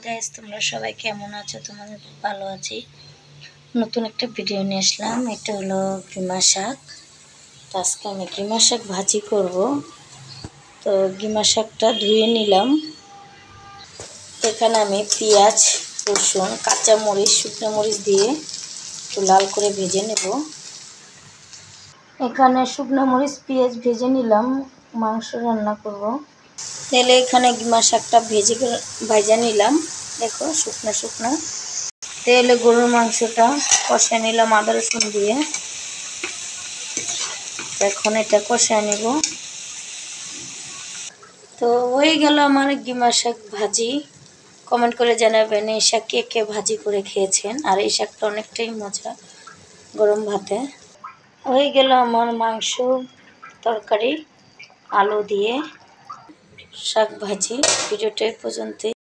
Guys, তোমরা সবাই কেমন আছো? তোমাদের ভালো আছি। নতুন একটা ভিডিও নিয়ে আসলাম। এটা হলো গিমা শাক। তো আজকে আমি গিমা শাক ভাজি করব। তো গিমা শাকটা ধুয়ে নিলাম। এখানে আমি পেঁয়াজ, রসুন, কাঁচা মরিচ, শুকনো মরিচ দিয়ে একটু লাল করে ভেজে নেব। এখানে শুকনো মরিচ পেঁয়াজ ভেজে নিলাম, মাংস রান্না করব। তেলে এখানে গিমা শাকটা ভাজা নিলাম। দেখো শুকনো শুকনো তেলে গরুর মাংসটা কষে নিলাম আদা রসুন দিয়ে। এখন এটা কষে নিব। তো হয়ে গেল আমার গিমা শাক ভাজি। কমেন্ট করে জানাবেন এই শাক কে কে ভাজি করে খেয়েছেন। আর এই শাকটা অনেকটাই মজা গরম ভাতে। হয়ে গেল আমার মাংস তরকারি আলু দিয়ে শাক ভাজি। ভিডিওটা এই পর্যন্তই।